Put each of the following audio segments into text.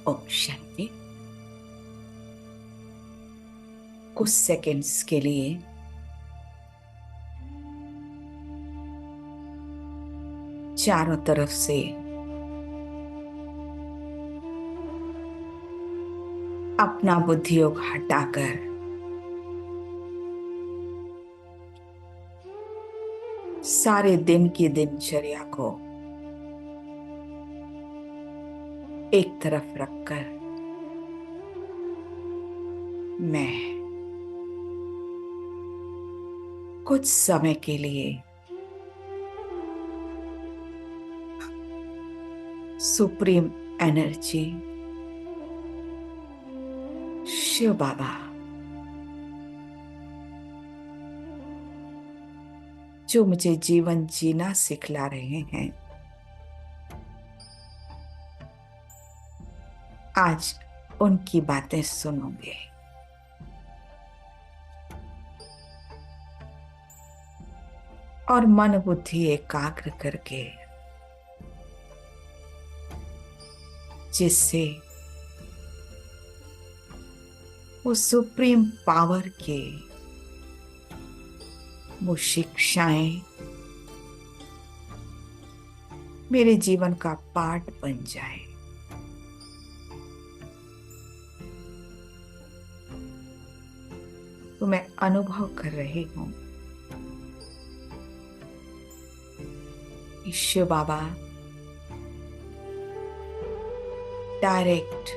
ओम शांति। कुछ सेकंड्स के लिए चारों तरफ से अपना बुद्धि योग हटाकर सारे दिन की दिनचर्या को एक तरफ रखकर मैं कुछ समय के लिए सुप्रीम एनर्जी शिव बाबा जो मुझे जीवन जीना सिखला रहे हैं, आज उनकी बातें सुनोगे और मन बुद्धि एकाग्र करके जिससे वो सुप्रीम पावर के वो शिक्षाएं मेरे जीवन का पार्ट बन जाए। तो मैं अनुभव कर रही हूं शिव बाबा डायरेक्ट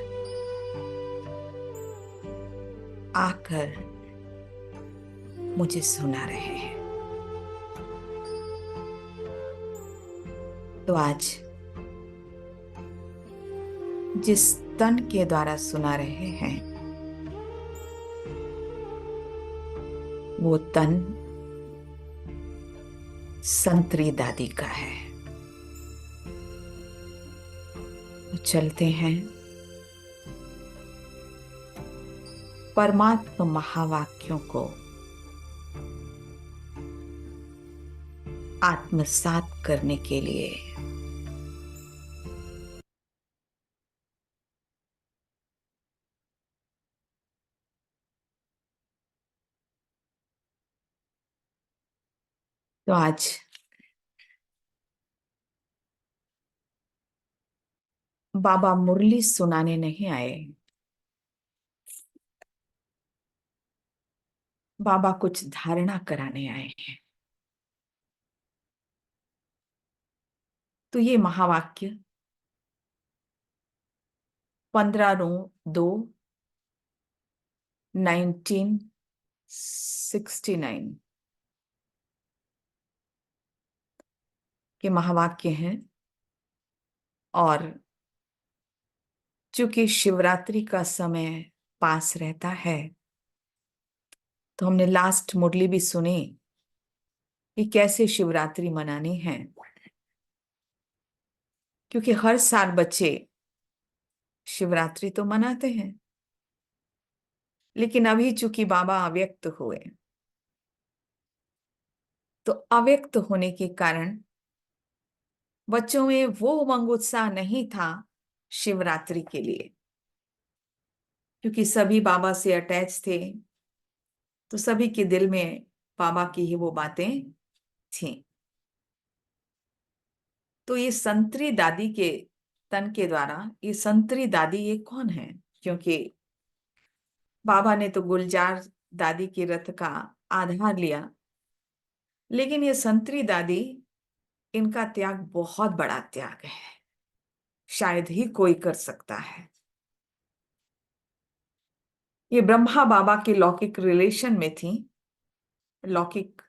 आकर मुझे सुना रहे हैं। तो आज जिस तन के द्वारा सुना रहे हैं वो तन संतरी दादी का है। तो चलते हैं परमात्मा महावाक्यों को आत्मसात करने के लिए। तो आज बाबा मुरली सुनाने नहीं आए, बाबा कुछ धारणा कराने आए हैं। तो ये महावाक्य 15/2/1969 के महावाक्य हैं। और चूंकि शिवरात्रि का समय पास रहता है तो हमने लास्ट मुरली भी सुनी कि कैसे शिवरात्रि मनानी है, क्योंकि हर साल बच्चे शिवरात्रि तो मनाते हैं, लेकिन अभी चूंकि बाबा अव्यक्त हुए तो अव्यक्त होने के कारण बच्चों में वो उमंग उत्साह नहीं था शिवरात्रि के लिए, क्योंकि सभी बाबा से अटैच थे। तो सभी के दिल में बाबा की ही वो बातें थीं। तो ये संतरी दादी के तन के द्वारा, ये संतरी दादी ये कौन है? क्योंकि बाबा ने तो गुलजार दादी के रथ का आधार लिया, लेकिन ये संतरी दादी, इनका त्याग बहुत बड़ा त्याग है, शायद ही कोई कर सकता है। ये ब्रह्मा बाबा के लौकिक रिलेशन में थी। लौकिक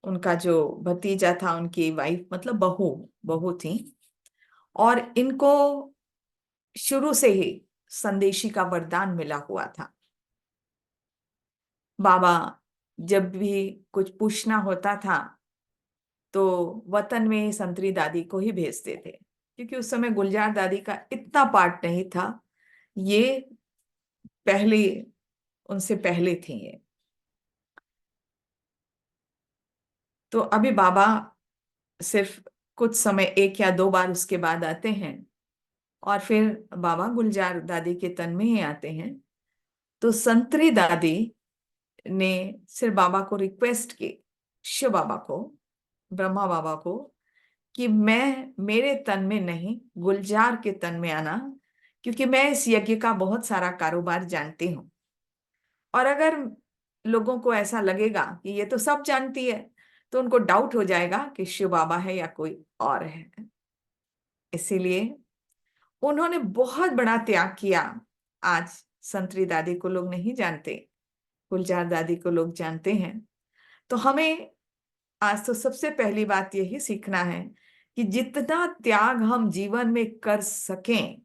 उनका जो भतीजा था, उनकी वाइफ मतलब बहू बहू थी। और इनको शुरू से ही संदेशी का वरदान मिला हुआ था। बाबा जब भी कुछ पूछना होता था तो वतन में संतरी दादी को ही भेजते थे, क्योंकि उस समय गुलजार दादी का इतना पार्ट नहीं था। ये पहले, उनसे पहले थी ये। तो अभी बाबा सिर्फ कुछ समय, 1 या 2 बार उसके बाद आते हैं और फिर बाबा गुलजार दादी के तन में ही आते हैं। तो संतरी दादी ने सिर्फ बाबा को रिक्वेस्ट की, शिव बाबा को, ब्रह्मा बाबा को, कि मैं मेरे तन में नहीं, गुलजार के तन में आना, क्योंकि मैं इस यज्ञ का बहुत सारा कारोबार जानती हूँ। और अगर लोगों को ऐसा लगेगा कि ये तो सब जानती है, तो उनको डाउट हो जाएगा कि शिव बाबा है या कोई और है। इसीलिए उन्होंने बहुत बड़ा त्याग किया। आज संतरी दादी को लोग नहीं जानते, गुलजार दादी को लोग जानते हैं। तो हमें आज तो सबसे पहली बात यही सीखना है कि जितना त्याग हम जीवन में कर सकें,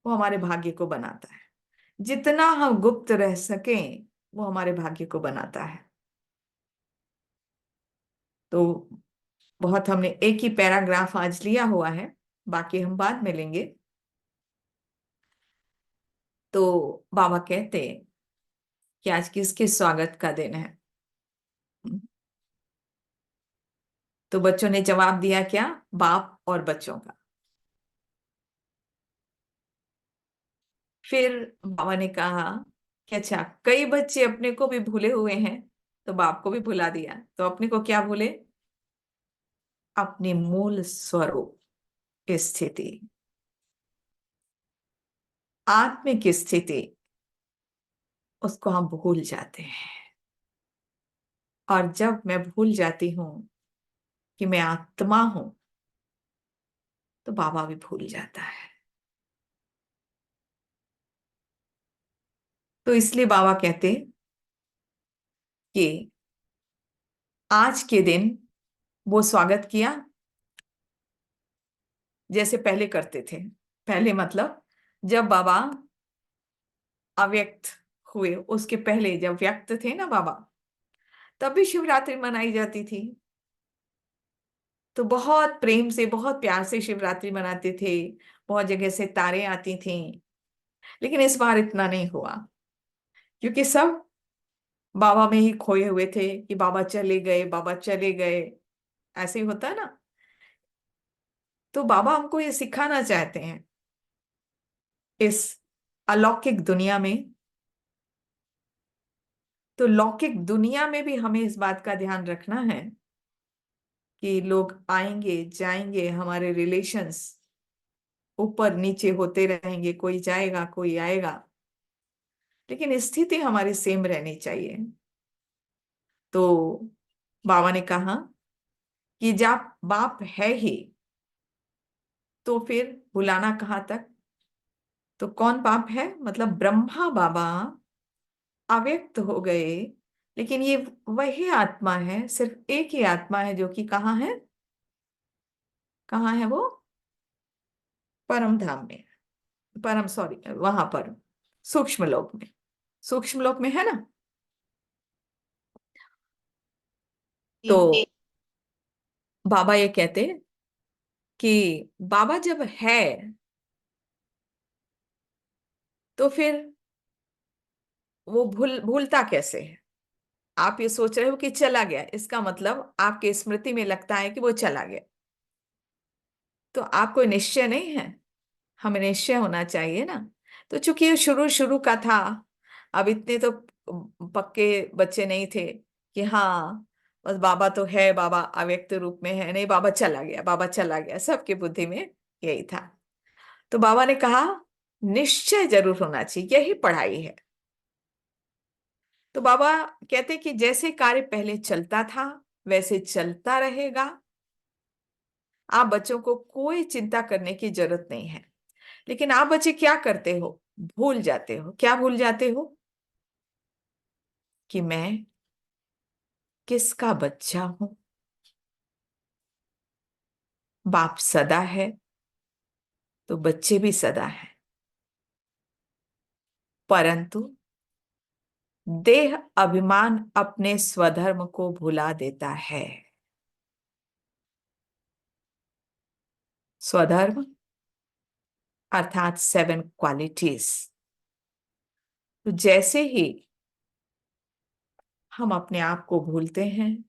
वो हमारे भाग्य को बनाता है। जितना हम गुप्त रह सकें, वो हमारे भाग्य को बनाता है। तो बहुत हमने एक ही पैराग्राफ आज लिया हुआ है, बाकी हम बाद में लेंगे। तो बाबा कहते हैं कि आज किसके स्वागत का दिन है। तो बच्चों ने जवाब दिया क्या? बाप और बच्चों का। फिर बाबा ने कहा कि अच्छा, कई बच्चे अपने को भी भूले हुए हैं, तो बाप को भी भुला दिया। तो अपने को क्या भूले? अपने मूल स्वरूप की स्थिति, आत्मिक स्थिति, उसको हम भूल जाते हैं। और जब मैं भूल जाती हूं कि मैं आत्मा हूं, तो बाबा भी भूल जाता है। तो इसलिए बाबा कहते कि आज के दिन वो स्वागत किया जैसे पहले करते थे। पहले मतलब जब बाबा अव्यक्त हुए, उसके पहले जब व्यक्त थे ना बाबा, तब भी शिवरात्रि मनाई जाती थी। तो बहुत प्रेम से, बहुत प्यार से शिवरात्रि मनाते थे। बहुत जगह से तारे आती थी। लेकिन इस बार इतना नहीं हुआ, क्योंकि सब बाबा में ही खोए हुए थे कि बाबा चले गए, बाबा चले गए, ऐसे ही होता है ना। तो बाबा हमको ये सिखाना चाहते हैं, इस अलौकिक दुनिया में। तो लौकिक दुनिया में भी हमें इस बात का ध्यान रखना है कि लोग आएंगे जाएंगे, हमारे रिलेशंस ऊपर नीचे होते रहेंगे, कोई जाएगा कोई आएगा, लेकिन स्थिति हमारी सेम रहनी चाहिए। तो बाबा ने कहा कि जब बाप है ही, तो फिर बुलाना कहाँ तक? तो कौन बाप है? मतलब ब्रह्मा बाबा अव्यक्त हो गए, लेकिन ये वही आत्मा है, सिर्फ एक ही आत्मा है जो कि कहाँ है? कहाँ है वो? परम धाम में, परम सॉरी, वहां पर सूक्ष्म लोक में, सूक्ष्म लोक में है ना। तो बाबा ये कहते कि बाबा जब है, तो फिर वो भूलता कैसे है? आप ये सोच रहे हो कि चला गया, इसका मतलब आपके स्मृति में लगता है कि वो चला गया। तो आपको निश्चय नहीं है, हमें निश्चय होना चाहिए ना। तो चूंकि ये शुरू शुरू का था, अब इतने तो पक्के बच्चे नहीं थे कि हाँ बस बाबा तो है, बाबा अव्यक्त रूप में है, नहीं बाबा चला गया, बाबा चला गया, सबके बुद्धि में यही था। तो बाबा ने कहा निश्चय जरूर होना चाहिए, यही पढ़ाई है। तो बाबा कहते कि जैसे कार्य पहले चलता था वैसे चलता रहेगा। आप बच्चों को कोई चिंता करने की जरूरत नहीं है। लेकिन आप बच्चे क्या करते हो? भूल जाते हो। क्या भूल जाते हो? कि मैं किसका बच्चा हूं। बाप सदा है, तो बच्चे भी सदा है। परंतु देह अभिमान अपने स्वधर्म को भुला देता है। स्वधर्म अर्थात 7 क्वालिटीज। तो जैसे ही हम अपने आप को भूलते हैं,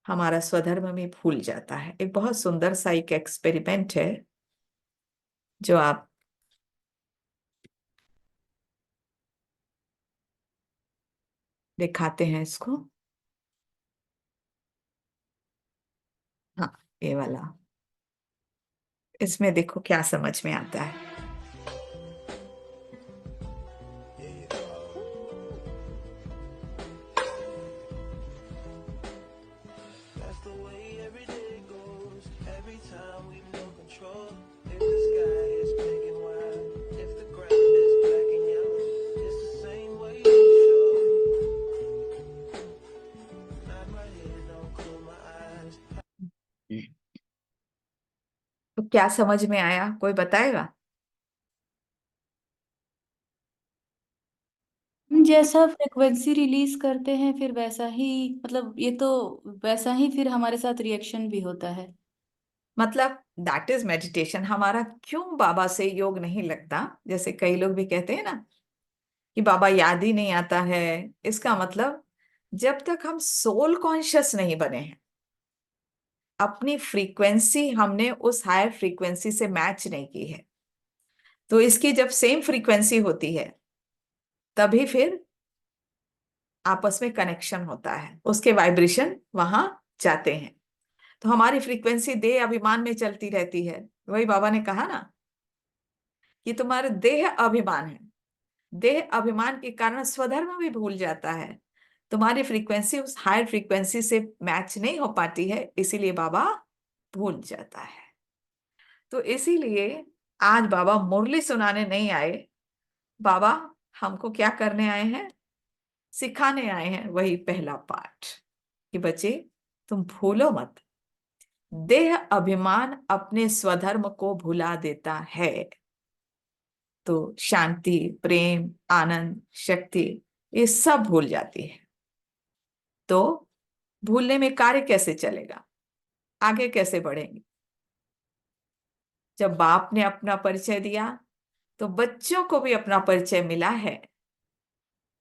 हमारा स्वधर्म में भूल जाता है। एक बहुत सुंदर सा एक एक्सपेरिमेंट है। जो आप दिखाते हैं इसको। हाँ, ये वाला। इसमें देखो क्या समझ में आता है। That's the way every day goes. Every time we've no control. If the sky is big and wide, if the ground is black and yellow, it's the same way you show. Nod my head, don't close my eyes. तो क्या समझ में आया, कोई बताएगा? हम जैसा frequency release करते हैं फिर वैसा ही, मतलब ये तो वैसा ही फिर हमारे साथ रिएक्शन भी होता है। मतलब दैट इज मेडिटेशन। हमारा क्यों बाबा से योग नहीं लगता, जैसे कई लोग भी कहते हैं ना कि बाबा याद ही नहीं आता है, इसका मतलब जब तक हम सोल कॉन्शियस नहीं बने हैं, अपनी फ्रीक्वेंसी हमने उस हायर फ्रीक्वेंसी से मैच नहीं की है, तो इसकी जब सेम फ्रीक्वेंसी होती है तभी फिर आपस में कनेक्शन होता है, उसके वाइब्रेशन वहां जाते हैं। तो हमारी फ्रीक्वेंसी देह अभिमान में चलती रहती है। वही बाबा ने कहा ना कि तुम्हारे देह अभिमान है, देह अभिमान के कारण स्वधर्म भी भूल जाता है। तुम्हारी फ्रीक्वेंसी उस हायर फ्रीक्वेंसी से मैच नहीं हो पाती है, इसीलिए बाबा भूल जाता है। तो इसीलिए आज बाबा मुरली सुनाने नहीं आए, बाबा हमको क्या करने आए हैं, सिखाने आए हैं। वही पहला पाठ कि बच्चे तुम भूलो मत, देह अभिमान अपने स्वधर्म को भुला देता है, तो शांति, प्रेम, आनंद, शक्ति ये सब भूल जाती है। तो भूलने में कार्य कैसे चलेगा, आगे कैसे बढ़ेंगे? जब बाप ने अपना परिचय दिया तो बच्चों को भी अपना परिचय मिला है।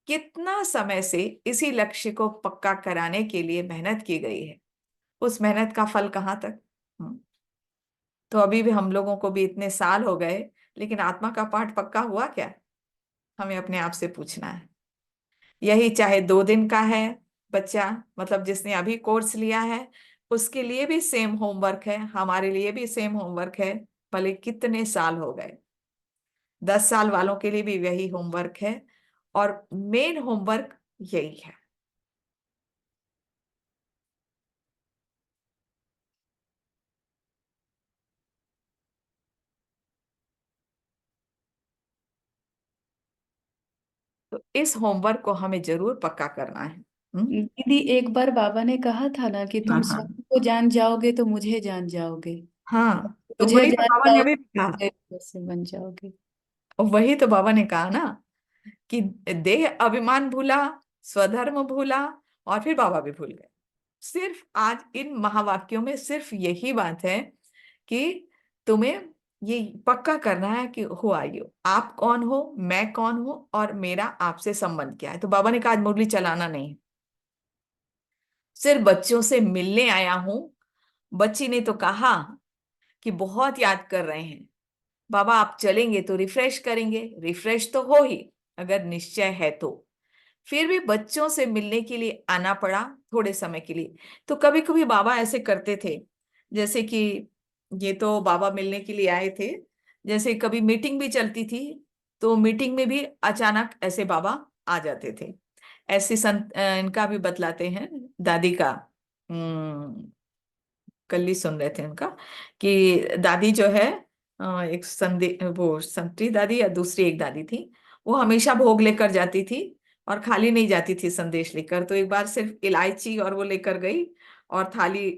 कितना समय से इसी लक्ष्य को पक्का कराने के लिए मेहनत की गई है, उस मेहनत का फल कहाँ तक? तो अभी भी हम लोगों को भी इतने साल हो गए, लेकिन आत्मा का पाठ पक्का हुआ क्या? हमें अपने आप से पूछना है। यही चाहे 2 दिन का है बच्चा, मतलब जिसने अभी कोर्स लिया है उसके लिए भी सेम होमवर्क है, हमारे लिए भी सेम होमवर्क है, भले कितने साल हो गए। 10 साल वालों के लिए भी यही होमवर्क है, और मेन होमवर्क यही है। तो इस होमवर्क को हमें जरूर पक्का करना है। दीदी, एक बार बाबा ने कहा था ना कि हाँ तुम हाँ स्वयं को जान जाओगे तो मुझे जान जाओगे, हाँ। तो मुझे वही तो जान बाबा ने अभी भी कहा, जाओगे वैसे बन जाओगे। और वही तो बाबा ने कहा ना कि देह अभिमान भूला, स्वधर्म भूला, और फिर बाबा भी भूल गए। सिर्फ आज इन महावाक्यों में सिर्फ यही बात है कि तुम्हें ये पक्का करना है कि हु आर यू, आप कौन हो, मैं कौन हूं, और मेरा आपसे संबंध क्या है। तो बाबा ने कहा आज मुरली चलाना नहीं है, सिर्फ बच्चों से मिलने आया हूं। बच्ची ने तो कहा कि बहुत याद कर रहे हैं बाबा, आप चलेंगे तो रिफ्रेश करेंगे। रिफ्रेश तो हो ही, अगर निश्चय है तो। फिर भी बच्चों से मिलने के लिए आना पड़ा थोड़े समय के लिए। तो कभी कभी बाबा ऐसे करते थे, जैसे कि ये तो बाबा मिलने के लिए आए थे, जैसे कभी मीटिंग भी चलती थी तो मीटिंग में भी अचानक ऐसे बाबा आ जाते थे। ऐसे संत इनका भी बतलाते हैं, दादी का। कल ही सुन रहे थे उनका कि दादी जो है, एक संदे वो संतरी दादी या दूसरी एक दादी थी, वो हमेशा भोग लेकर जाती थी और खाली नहीं जाती थी संदेश लेकर। तो एक बार सिर्फ इलायची और वो लेकर गई, और थाली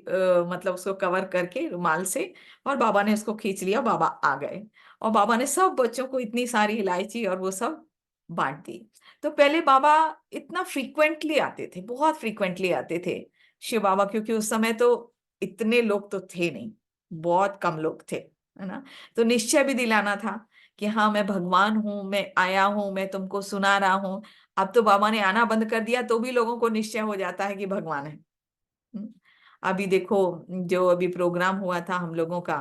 मतलब उसको कवर करके रुमाल से, और बाबा ने उसको खींच लिया, बाबा आ गए। और बाबा ने सब बच्चों को इतनी सारी इलायची और वो सब बांट दी। तो पहले बाबा इतना फ्रीक्वेंटली आते थे, बहुत फ्रीक्वेंटली आते थे शिव बाबा, क्योंकि उस समय तो इतने लोग तो थे नहीं, बहुत कम लोग थे, है ना। तो निश्चय भी दिलाना था कि हाँ मैं भगवान हूं, मैं आया हूं, मैं तुमको सुना रहा हूं। अब तो बाबा ने आना बंद कर दिया तो भी लोगों को निश्चय हो जाता है कि भगवान है। हम्म। अभी देखो, जो अभी प्रोग्राम हुआ था हम लोगों का,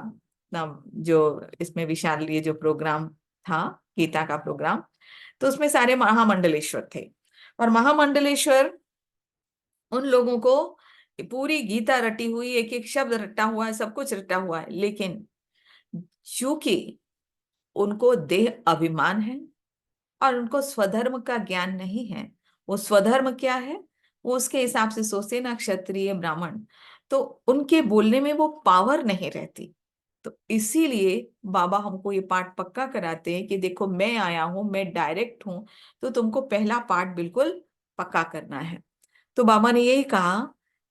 जो इसमें विशाल ये जो प्रोग्राम था, गीता का प्रोग्राम, तो उसमें सारे महामंडलेश्वर थे। और महामंडलेश्वर उन लोगों को पूरी गीता रटी हुई, एक एक शब्द रटा हुआ है, सब कुछ रटा हुआ है, लेकिन चूंकि उनको देह अभिमान है और उनको स्वधर्म का ज्ञान नहीं है, वो स्वधर्म क्या है वो उसके हिसाब से सोचते ना, क्षत्रिय ब्राह्मण, तो उनके बोलने में वो पावर नहीं रहती। तो इसीलिए बाबा हमको ये पाठ पक्का कराते हैं कि देखो मैं आया हूं, मैं डायरेक्ट हूं, तो तुमको पहला पाठ बिल्कुल पक्का करना है। तो बाबा ने यही कहा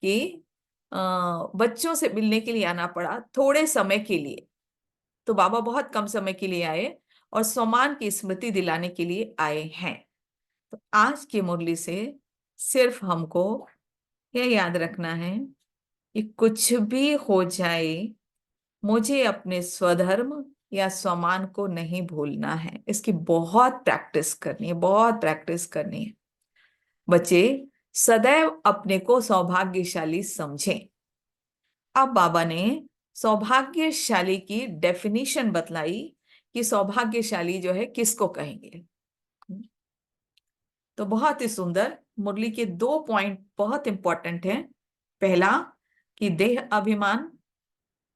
कि बच्चों से मिलने के लिए आना पड़ा थोड़े समय के लिए। तो बाबा बहुत कम समय के लिए आए और स्वमान की स्मृति दिलाने के लिए आए हैं। तो आज की मुरली से सिर्फ हमको यह याद रखना है कि कुछ भी हो जाए, मुझे अपने स्वधर्म या स्वमान को नहीं भूलना है। इसकी बहुत प्रैक्टिस करनी है, बहुत प्रैक्टिस करनी है। बच्चे सदैव अपने को सौभाग्यशाली समझें। अब बाबा ने सौभाग्यशाली की डेफिनेशन बतलाई कि सौभाग्यशाली जो है किसको कहेंगे। तो बहुत ही सुंदर मुरली के 2 पॉइंट बहुत इंपॉर्टेंट हैं। पहला कि देह अभिमान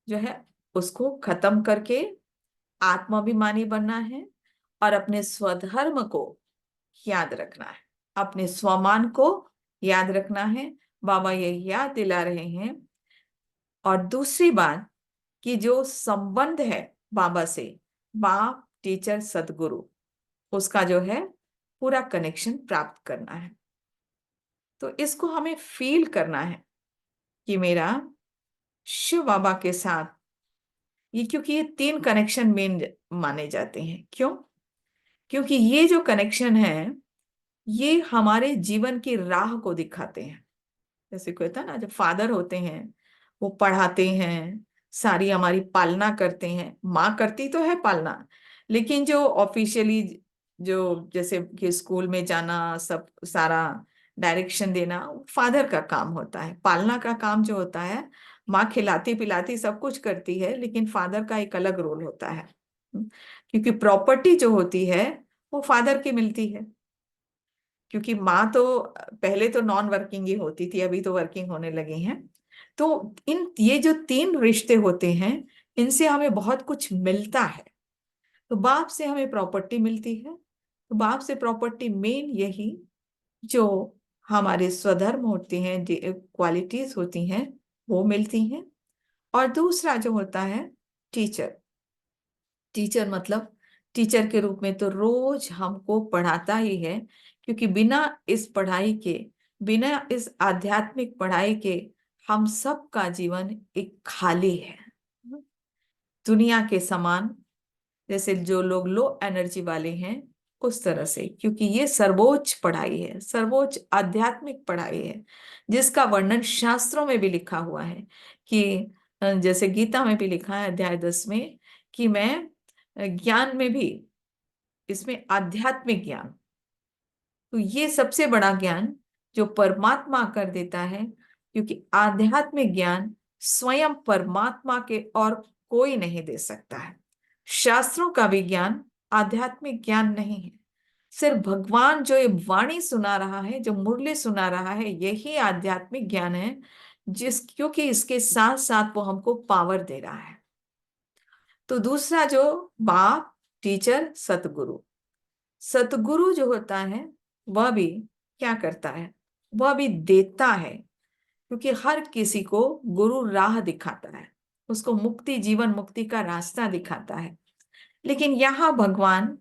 जो है उसको खत्म करके आत्माभिमानी बनना है और अपने स्वधर्म को याद रखना है, अपने स्वमान को याद रखना है। बाबा ये याद दिला रहे हैं। और दूसरी बात कि जो संबंध है बाबा से, बाप टीचर सदगुरु, उसका जो है पूरा कनेक्शन प्राप्त करना है। तो इसको हमें फील करना है कि मेरा शिव बाबा के साथ ये, क्योंकि ये 3 कनेक्शन मेन माने जाते हैं। क्यों? क्योंकि ये जो कनेक्शन है ये हमारे जीवन की राह को दिखाते हैं। जैसे कोई होता है ना, जब फादर होते हैं वो पढ़ाते हैं, सारी हमारी पालना करते हैं, माँ करती तो है पालना, लेकिन जो ऑफिशियली जो जैसे कि स्कूल में जाना, सब सारा डायरेक्शन देना फादर का काम होता है। पालना का काम जो होता है, माँ खिलाती पिलाती सब कुछ करती है, लेकिन फादर का एक अलग रोल होता है। क्योंकि प्रॉपर्टी जो होती है वो फादर की मिलती है। क्योंकि माँ तो पहले तो नॉन वर्किंग ही होती थी, अभी तो वर्किंग होने लगी हैं। तो इन ये जो 3 रिश्ते होते हैं, इनसे हमें बहुत कुछ मिलता है। तो बाप से हमें प्रॉपर्टी मिलती है। तो बाप से प्रॉपर्टी मेन यही, जो हमारे स्वधर्म होते हैं, क्वालिटीज होती हैं, वो मिलती हैं। और दूसरा जो होता है टीचर। टीचर मतलब टीचर के रूप में तो रोज हमको पढ़ाता ही है, क्योंकि बिना इस पढ़ाई के, बिना इस आध्यात्मिक पढ़ाई के हम सब का जीवन एक खाली है, दुनिया के समान। जैसे जो लोग लो एनर्जी वाले हैं उस तरह से, क्योंकि ये सर्वोच्च पढ़ाई है, सर्वोच्च आध्यात्मिक पढ़ाई है, जिसका वर्णन शास्त्रों में भी लिखा हुआ है कि जैसे गीता में भी लिखा है अध्याय 10 में कि मैं ज्ञान में भी, इसमें आध्यात्मिक ज्ञान, तो ये सबसे बड़ा ज्ञान जो परमात्मा कर देता है, क्योंकि आध्यात्मिक ज्ञान स्वयं परमात्मा के और कोई नहीं दे सकता है। शास्त्रों का भी ज्ञान आध्यात्मिक ज्ञान नहीं है। सिर्फ भगवान जो ये वाणी सुना रहा है, जो मुरली सुना रहा है, यही आध्यात्मिक ज्ञान है, क्योंकि इसके साथ साथ वो हमको पावर दे रहा है। तो दूसरा जो बाप टीचर सतगुरु, सतगुरु जो होता है वह भी क्या करता है, वह भी देता है। क्योंकि हर किसी को गुरु राह दिखाता है, उसको मुक्ति, जीवन मुक्ति का रास्ता दिखाता है। लेकिन यहाँ भगवान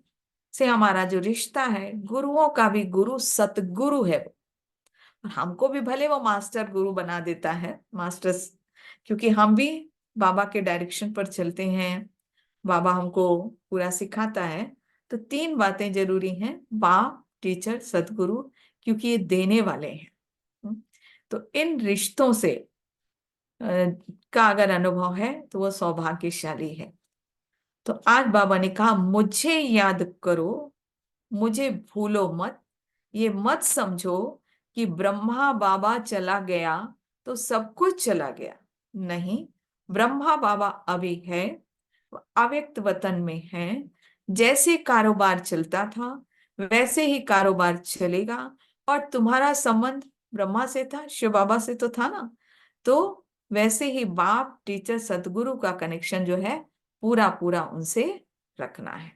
से हमारा जो रिश्ता है, गुरुओं का भी गुरु सतगुरु है। और हमको भी भले वो मास्टर गुरु बना देता है, मास्टर्स, क्योंकि हम भी बाबा के डायरेक्शन पर चलते हैं, बाबा हमको पूरा सिखाता है। तो 3 बातें जरूरी हैं, बाप टीचर सतगुरु, क्योंकि ये देने वाले हैं। तो इन रिश्तों से का अगर अनुभव है तो वो सौभाग्यशाली है। तो आज बाबा ने कहा मुझे याद करो, मुझे भूलो मत। ये मत समझो कि ब्रह्मा बाबा चला गया तो सब कुछ चला गया। नहीं, ब्रह्मा बाबा अभी है, अव्यक्त वतन में हैं, जैसे कारोबार चलता था वैसे ही कारोबार चलेगा। और तुम्हारा संबंध ब्रह्मा से था, शिव बाबा से तो था ना, तो वैसे ही बाप टीचर सतगुरु का कनेक्शन जो है पूरा पूरा उनसे रखना है।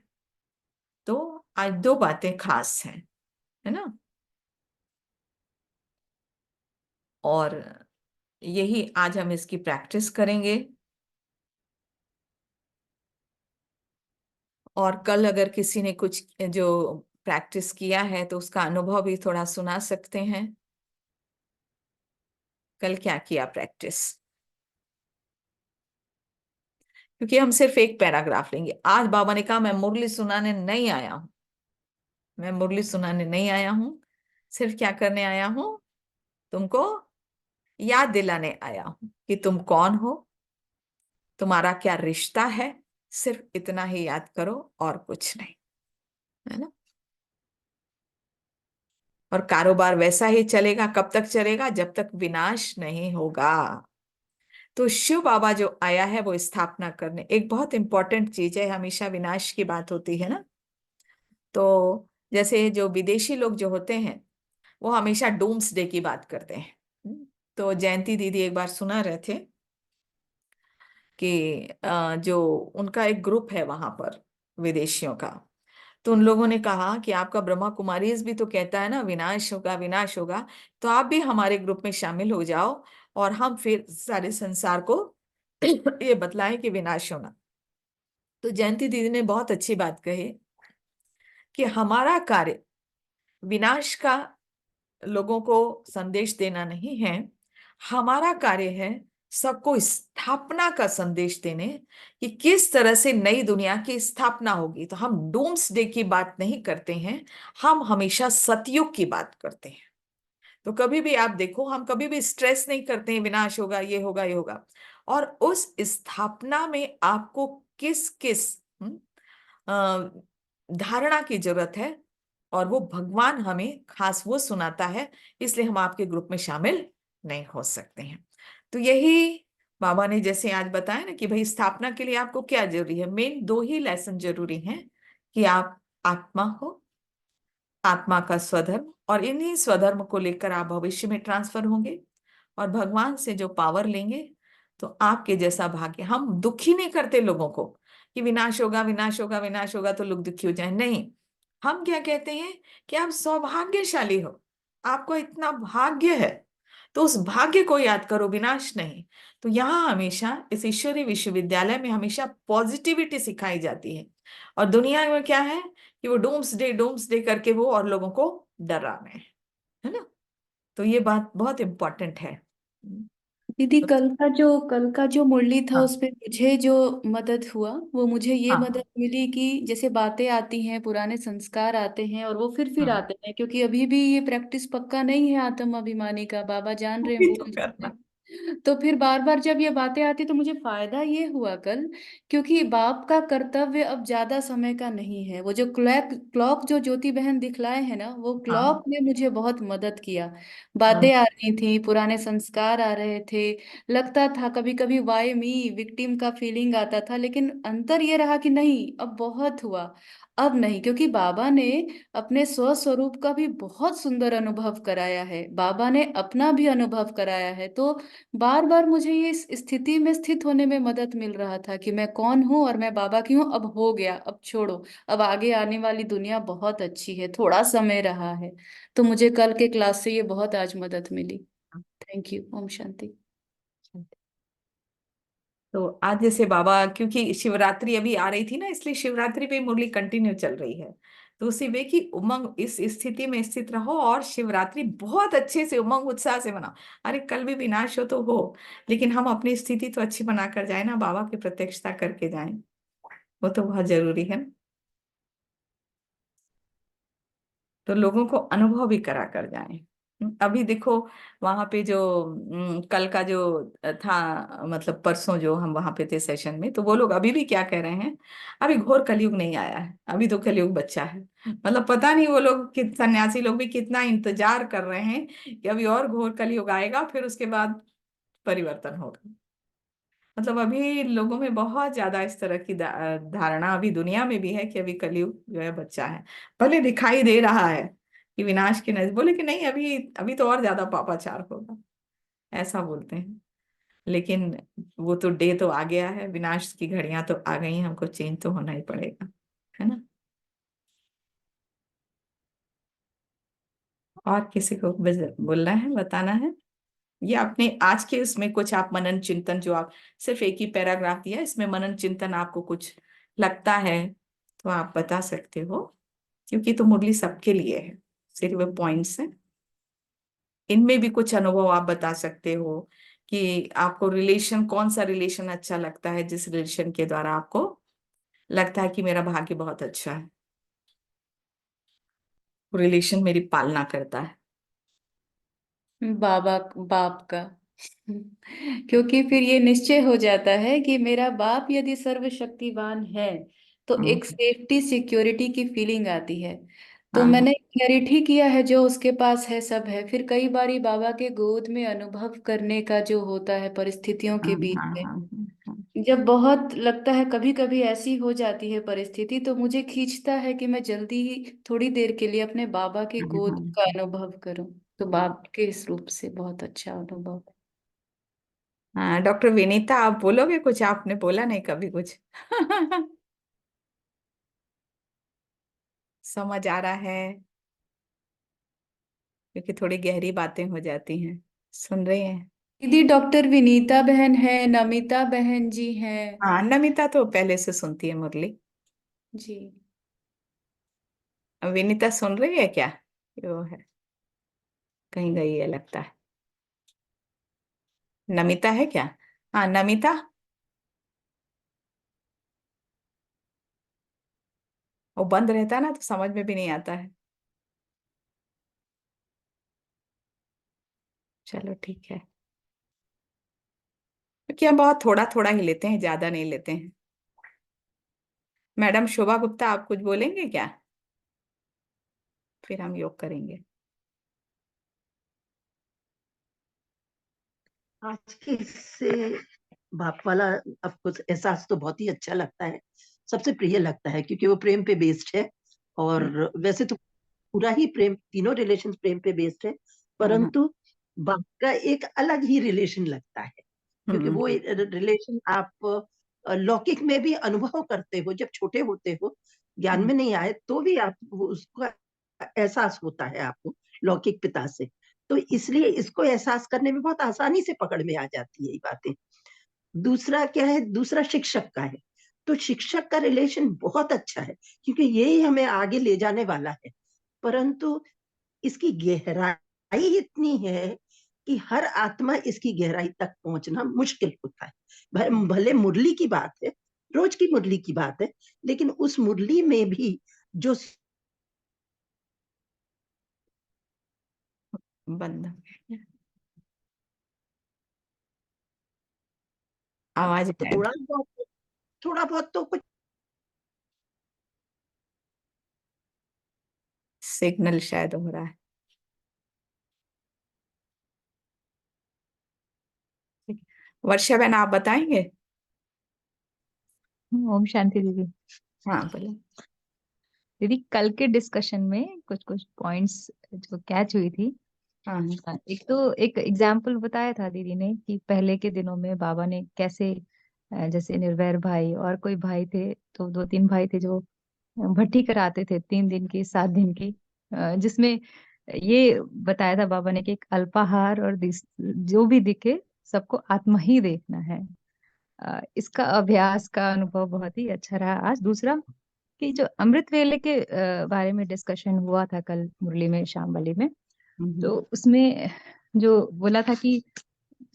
तो आज दो बातें खास हैं, है ना। और यही आज हम इसकी प्रैक्टिस करेंगे। और कल अगर किसी ने कुछ जो प्रैक्टिस किया है तो उसका अनुभव भी थोड़ा सुना सकते हैं। कल क्या किया प्रैक्टिस, क्योंकि हम सिर्फ एक पैराग्राफ लेंगे। आज बाबा ने कहा मैं मुरली सुनाने नहीं आया हूं, मैं मुरली सुनाने नहीं आया हूं, सिर्फ क्या करने आया हूं, तुमको याद दिलाने आया हूं कि तुम कौन हो, तुम्हारा क्या रिश्ता है, सिर्फ इतना ही याद करो और कुछ नहीं, है ना। और कारोबार वैसा ही चलेगा, कब तक चलेगा, जब तक विनाश नहीं होगा। तो शिव बाबा जो आया है वो स्थापना करने, एक बहुत इंपॉर्टेंट चीज है, हमेशा विनाश की बात होती है ना। तो जैसे जो विदेशी लोग जो होते हैं वो हमेशा डूम्स डे की बात करते हैं। तो जयंती दीदी एक बार सुना रहे थे कि जो उनका एक ग्रुप है वहां पर विदेशियों का, तो उन लोगों ने कहा कि आपका ब्रह्मा कुमारीज भी तो कहता है ना विनाश होगा विनाश होगा, तो आप भी हमारे ग्रुप में शामिल हो जाओ और हम फिर सारे संसार को ये बतलाएं कि विनाश होना। तो जयंती दीदी ने बहुत अच्छी बात कही कि हमारा कार्य विनाश का लोगों को संदेश देना नहीं है, हमारा कार्य है सबको स्थापना का संदेश देने, कि किस तरह से नई दुनिया की स्थापना होगी। तो हम डूम्स डे की बात नहीं करते हैं, हम हमेशा सतयुग की बात करते हैं। तो कभी भी आप देखो, हम कभी भी स्ट्रेस नहीं करते हैं विनाश होगा ये होगा ये होगा। और उस स्थापना में आपको किस किस धारणा की जरूरत है, और वो भगवान हमें खास वो सुनाता है, इसलिए हम आपके ग्रुप में शामिल नहीं हो सकते हैं। तो यही बाबा ने जैसे आज बताया ना कि भाई स्थापना के लिए आपको क्या जरूरी है, मेन दो ही लेसन जरूरी हैं, कि आप आत्मा हो, आत्मा का स्वधर्म, और इन्हीं स्वधर्म को लेकर आप भविष्य में ट्रांसफर होंगे और भगवान से जो पावर लेंगे, तो आपके जैसा भाग्य। हम दुखी नहीं करते लोगों को कि विनाश होगा विनाश होगा विनाश होगा तो लोग दुखी हो जाए, नहीं। हम क्या कहते हैं कि आप सौभाग्यशाली हो, आपको इतना भाग्य है, तो उस भाग्य को याद करो, विनाश नहीं। तो यहाँ हमेशा इस ईश्वरीय विश्वविद्यालय में हमेशा पॉजिटिविटी सिखाई जाती है। और दुनिया में क्या है कि वो डूम्स डे करके वो और लोगों को डरा रहे हैं, है ना। तो ये बात बहुत इंपॉर्टेंट है। दीदी, तो कल का जो मुरली था हाँ उसमें मुझे जो मदद हुआ वो मुझे ये हाँ मदद मिली कि जैसे बातें आती हैं, पुराने संस्कार आते हैं और वो फिर हाँ, आते हैं, क्योंकि अभी भी ये प्रैक्टिस पक्का नहीं है आत्म अभिमानी का, बाबा जान वो रहे हैं, भी तो भूल जाते करना। हैं। तो फिर बार बार जब ये बातें आती तो मुझे फायदा ये हुआ कल, क्योंकि बाप का कर्तव्य अब ज्यादा समय का नहीं है। वो जो क्लॉक क्लॉक जो ज्योति बहन दिखलाए हैं ना, वो हाँ क्लॉक ने मुझे बहुत मदद किया। हाँ बातें आ रही थी, पुराने संस्कार आ रहे थे, लगता था कभी कभी वाई मी विक्टिम का फीलिंग आता था, लेकिन अंतर ये रहा कि नहीं, अब बहुत हुआ। अब नहीं, क्योंकि बाबा ने अपने स्व स्वरूप का भी बहुत सुंदर अनुभव कराया है, बाबा ने अपना भी अनुभव कराया है। तो बार बार मुझे ये इस स्थिति में स्थित होने में मदद मिल रहा था कि मैं कौन हूँ और मैं बाबा की हूँ। अब हो गया, अब छोड़ो, अब आगे आने वाली दुनिया बहुत अच्छी है, थोड़ा समय रहा है। तो मुझे कल के क्लास से ये बहुत आज मदद मिली। Thank you. ओम शांति। हाँ। तो आज जैसे बाबा, क्योंकि शिवरात्रि अभी आ रही थी ना, इसलिए शिवरात्रि पे मुरली कंटिन्यू चल रही है। तो उसी वे की उमंग इस स्थिति में स्थित रहो और शिवरात्रि बहुत अच्छे से उमंग उत्साह से मनाओ। अरे कल भी विनाश हो तो हो, लेकिन हम अपनी स्थिति तो अच्छी बना कर जाए ना, बाबा की प्रत्यक्षता करके जाएं, वो तो बहुत जरूरी है। तो लोगों को अनुभव भी करा कर जाएं। अभी देखो वहां पे जो कल का जो था, मतलब परसों जो हम वहां पे थे सेशन में, तो वो लोग अभी भी क्या कह रहे हैं, अभी घोर कलयुग नहीं आया है, अभी तो कलयुग बच्चा है। मतलब पता नहीं वो लोग सन्यासी लोग भी कितना इंतजार कर रहे हैं कि अभी और घोर कलयुग आएगा, फिर उसके बाद परिवर्तन होगा। मतलब अभी लोगों में बहुत ज्यादा इस तरह की धारणा अभी दुनिया में भी है कि अभी कलयुग जो है बच्चा है। भले दिखाई दे रहा है कि विनाश की नजर, बोले कि नहीं अभी अभी तो और ज्यादा पापाचार होगा, ऐसा बोलते हैं। लेकिन वो तो डे तो आ गया है, विनाश की घड़ियां तो आ गई हैं, हमको चेंज तो होना ही पड़ेगा, है ना। और किसी को बोलना है, बताना है, ये अपने आज के इसमें कुछ आप मनन चिंतन, जो आप सिर्फ एक ही पैराग्राफ दिया, इसमें मनन चिंतन आपको कुछ लगता है तो आप बता सकते हो, क्योंकि तो मुरली सबके लिए है, सिर्फ पॉइंट्स है। इनमें भी कुछ अनुभव आप बता सकते हो कि आपको रिलेशन, कौन सा रिलेशन अच्छा लगता है, जिस रिलेशन के द्वारा आपको लगता है कि मेरा भाग्य बहुत अच्छा है, रिलेशन मेरी पालना करता है। बाबा, बाप का। क्योंकि फिर ये निश्चय हो जाता है कि मेरा बाप यदि सर्वशक्तिवान है तो हम्म। एक सेफ्टी सिक्योरिटी की फीलिंग आती है। तो हाँ मैंने क्लैरिटी किया है जो उसके पास है सब है। फिर कई बारी बाबा के गोद में अनुभव करने का जो होता है परिस्थितियों हाँ के बीच हाँ में, हाँ हाँ जब बहुत लगता है, कभी कभी ऐसी हो जाती है परिस्थिति तो मुझे खींचता है कि मैं जल्दी ही थोड़ी देर के लिए अपने बाबा के हाँ हाँ गोद का हाँ। अनुभव करूं। तो बाप के इस रूप से बहुत अच्छा अनुभव। हाँ, डॉक्टर विनीता आप बोलोगे कुछ, आपने बोला नहीं कभी कुछ। समझ आ रहा है, क्योंकि थोड़ी गहरी बातें हो जाती हैं, सुन रही हैं। दीदी डॉक्टर विनीता बहन है, नमिता बहन जी हैं। हाँ, नमिता तो पहले से सुनती है मुरली। जी। विनीता सुन रही है क्या? वो है, कहीं गई है लगता है। नमिता है क्या? हाँ नमिता, वो बंद रहता है ना तो समझ में भी नहीं आता है। चलो ठीक है, क्योंकि हम बहुत थोड़ा थोड़ा ही लेते हैं, ज्यादा नहीं लेते हैं। मैडम शोभा गुप्ता आप कुछ बोलेंगे क्या? फिर हम योग करेंगे। आज के इससे बाप वाला आपको एहसास तो बहुत ही अच्छा लगता है, सबसे प्रिय लगता है, क्योंकि वो प्रेम पे बेस्ड है। और हम्म वैसे तो पूरा ही प्रेम, तीनों रिलेशन प्रेम पे बेस्ड है, हम्म परंतु बाप का एक अलग ही रिलेशन लगता है, क्योंकि वो हम्म रिलेशन आप लौकिक में भी अनुभव करते हो, जब छोटे होते हो, ज्ञान हम्म में नहीं आए तो भी आप उसका एहसास होता है आपको लौकिक पिता से। तो इसलिए इसको एहसास करने में बहुत आसानी से पकड़ में आ जाती है ये बातें। दूसरा क्या है, दूसरा शिक्षक का है। तो शिक्षक का रिलेशन बहुत अच्छा है, क्योंकि यही हमें आगे ले जाने वाला है, परंतु इसकी गहराई इतनी है कि हर आत्मा इसकी गहराई तक पहुंचना मुश्किल होता है। भले मुरली की बात है, रोज की मुरली की बात है, लेकिन उस मुरली में भी जो बंद, आवाज गायब। थोड़ा बहुत तो कुछ सिग्नल शायद हो रहा है। ठीक है। वर्षा बहन आप बताएंगे? ओम शांति दीदी। हाँ बोलो। दीदी कल के डिस्कशन में कुछ कुछ पॉइंट्स जो कैच हुई थी। हाँ हाँ एक तो एक एग्जाम्पल बताया था दीदी ने कि पहले के दिनों में बाबा ने कैसे जैसे निर्वैर भाई और कोई भाई थे, तो दो तीन भाई थे जो भट्टी कराते थे 3 दिन की 7 दिन की, जिसमें ये बताया था बाबा ने कि एक अल्पाहार और जो भी दिखे सबको आत्मा ही देखना है। इसका अभ्यास का अनुभव बहुत ही अच्छा रहा। आज दूसरा कि जो अमृत वेले के बारे में डिस्कशन हुआ था कल मुरली में, शाम वाली में, हम्म तो उसमें जो बोला था कि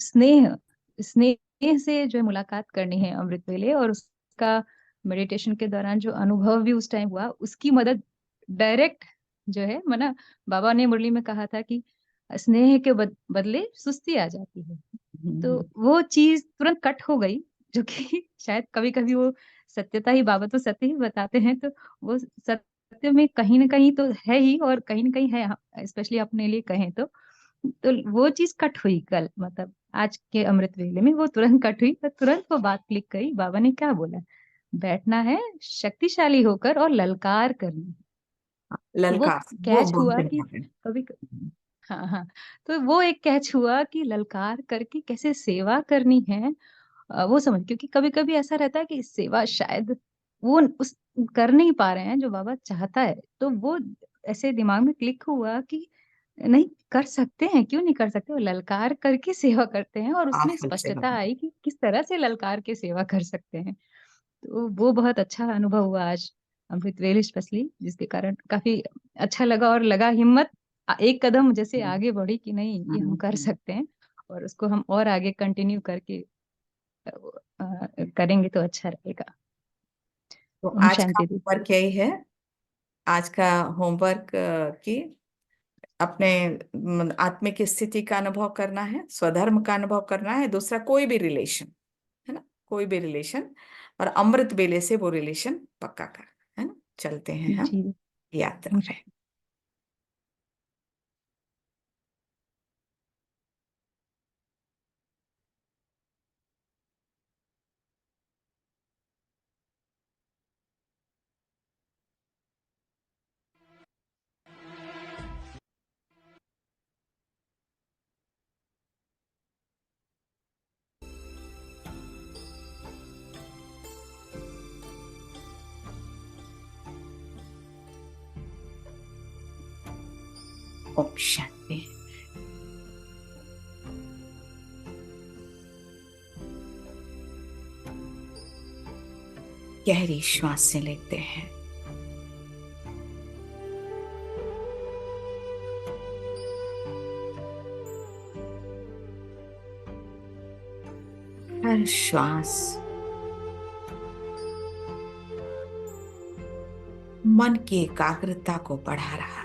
स्नेह स्नेह से जो है मुलाकात करनी है अमृत वेले, और उसका मेडिटेशन के दौरान जो अनुभव भी उस टाइम हुआ उसकी मदद डायरेक्ट जो है मना, बाबा ने मुरली में कहा था कि स्नेह के बदले सुस्ती आ जाती है। तो हम्म वो चीज तुरंत कट हो गई, जो कि शायद कभी कभी वो सत्यता ही, बाबा तो सत्य ही बताते हैं, तो वो सत्य में कहीं ना कहीं तो है ही और कहीं ना कहीं है, स्पेशली अपने लिए कहें तो वो चीज कट हुई कल, मतलब आज के अमृत वेले में वो तुरंत कट हुई और तुरंत वो बात क्लिक करी। बाबा ने क्या बोला, बैठना है शक्तिशाली होकर और ललकार करनी। तो वो ललकार, वो कैच बहुत हुआ कि इम्पोर्टेंट। कभी, हाँ हाँ, तो वो एक कैच हुआ कि ललकार करके कैसे सेवा करनी है। वो समझ, क्योंकि कभी-कभी ऐसा रहता है कि सेवा शायद वो उस कर नहीं पा रहे हैं जो बाबा चाहता है। तो वो ऐसे दिमाग में क्लिक हुआ कि नहीं, कर सकते हैं, क्यों नहीं कर सकते? वो ललकार करके सेवा करते हैं और उसमें पावरफुल से स्पष्टता बना। आई कि किस तरह से ललकार के सेवा कर सकते हैं। तो वो बहुत अच्छा अनुभव हुआ आज अमृत वेले स्पेशली, जिसके कारण काफ़ी अच्छा लगा और लगा हिम्मत एक कदम जैसे हम्म, आगे बढ़ी कि नहीं, ये हम कर हम्म। सकते हैं और उसको हम और आगे कंटिन्यू करके करेंगे तो अच्छा रहेगा। तो ओम आज का शांति दी। होमवर्क यही है। आज का होमवर्क की अपने आत्मिक स्थिति का अनुभव करना है, स्वधर्म का अनुभव करना है, दूसरा कोई भी रिलेशन, है ना, कोई भी रिलेशन, और अमृत बेले से वो रिलेशन पक्का करना है ना। चलते हैं हम जी, यात्रा ओम में। शांति। ओम शांति। गहरी श्वासें लेते हैं, हर श्वास मन की एकाग्रता को बढ़ा रहा है।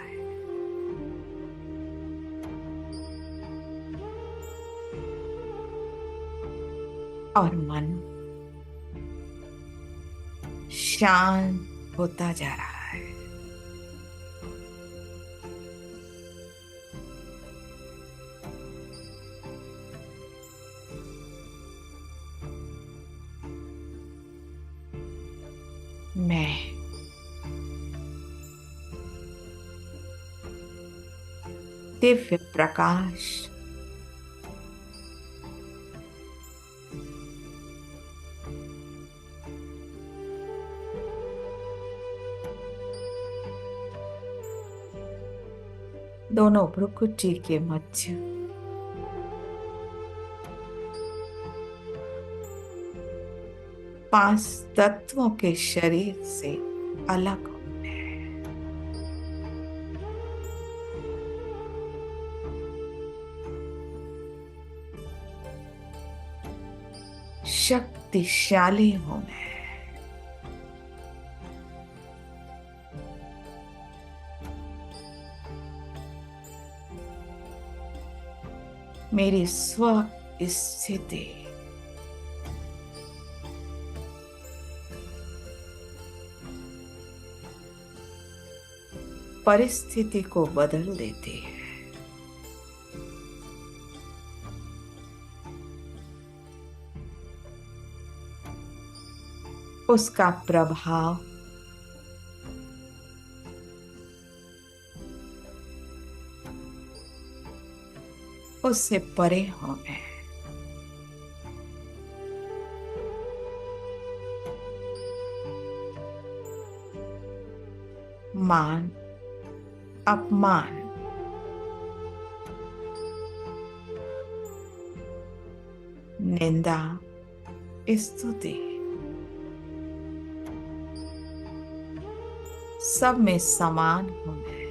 और मन शांत होता जा रहा है। मैं दिव्य प्रकाश दोनों भ्रुकुटी के मध्य पांच तत्वों के शरीर से अलग हूं मैं। शक्तिशाली हूं मैं। मेरी स्व स्थिति परिस्थिति को बदल देती है। उसका प्रभाव उससे परे हूं मैं। मान अपमान निंदा स्तुति सब में समान हूं मैं।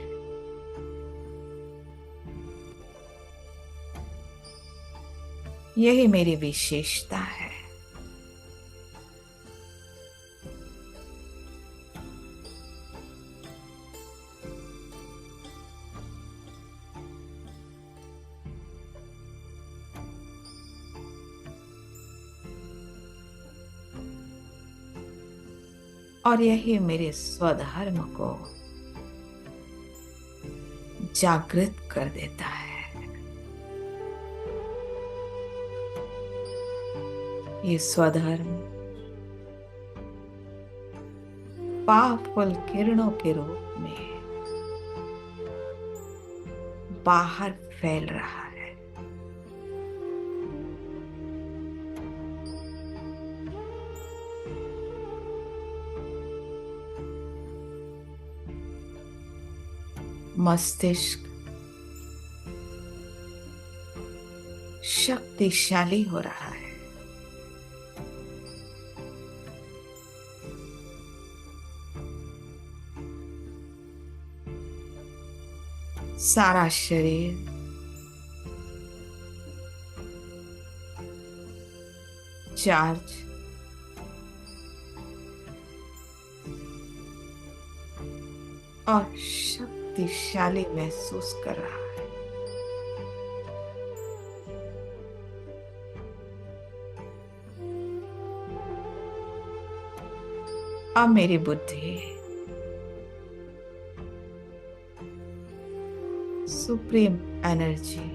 यही मेरी विशेषता है। और यही मेरे स्वधर्म को जागृत कर देता है। ये स्वधर्म पावरफुल किरणों के रूप में बाहर फैल रहा है। मस्तिष्क शक्तिशाली हो रहा है। सारा शरीर चार्ज और शक्तिशाली महसूस कर रहा है। अब मेरी बुद्धि सुप्रीम एनर्जी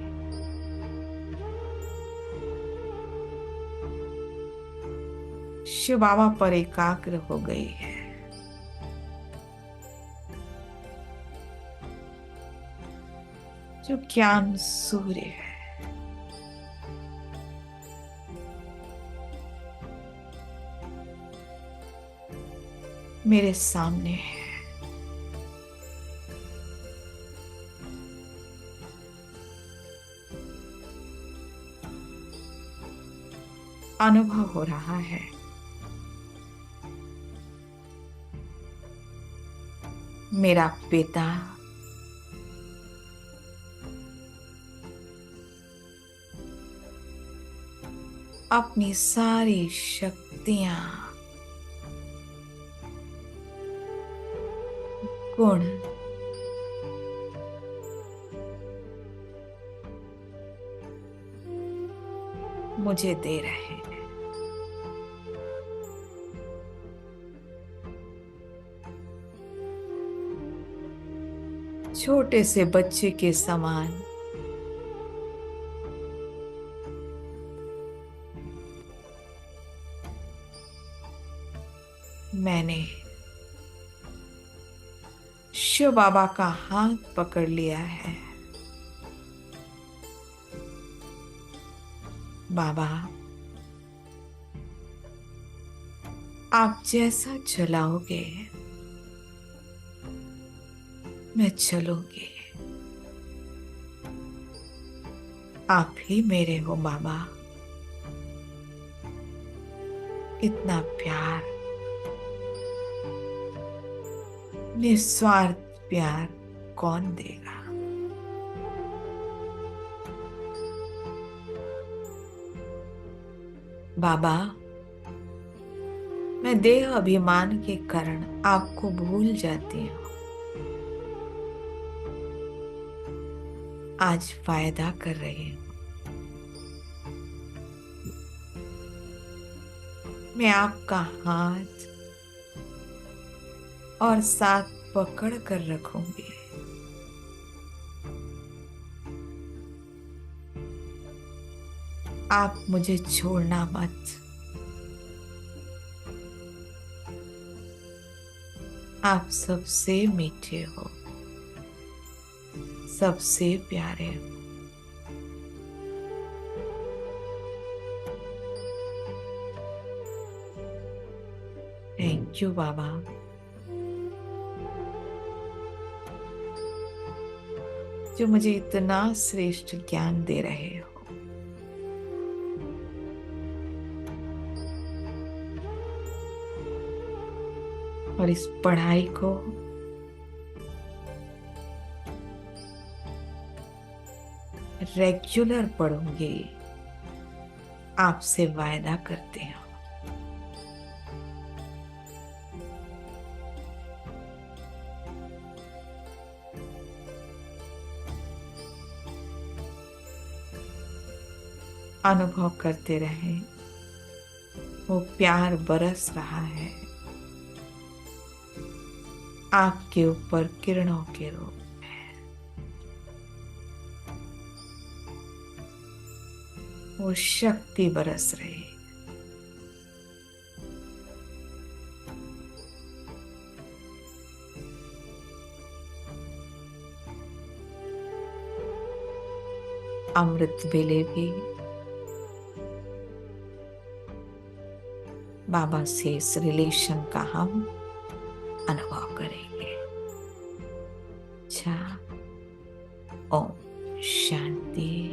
शिव बाबा पर एकाग्र हो गई है। जो ज्ञान सूर्य है, मेरे सामने है। अनुभव हो रहा है मेरा पिता अपनी सारी शक्तियां, गुण मुझे दे रहे हैं। छोटे से बच्चे के समान मैंने शिव बाबा का हाथ पकड़ लिया है। बाबा, आप जैसा चलाओगे मैं चलूंगी। आप ही मेरे हो बाबा। इतना प्यार, निस्वार्थ प्यार कौन देगा? बाबा, मैं देह अभिमान के कारण आपको भूल जाती हूँ। आज फायदा कर रही हूँ। मैं आपका हाथ और साथ पकड़ कर रखूंगी। आप मुझे छोड़ना मत। आप सबसे मीठे हो, सबसे प्यारे हो। थैंक यू बाबा। जो मुझे इतना श्रेष्ठ ज्ञान दे रहे हो। और इस पढ़ाई को रेगुलर पढ़ूंगी, आपसे वायदा करते हैं। अनुभव करते रहे, वो प्यार बरस रहा है आपके ऊपर किरणों के रूप में। वो शक्ति बरस रही, अमृत वेले भी बाबा से इस रिलेशन का हम अनुभव करेंगे। अच्छा, ओम शांति।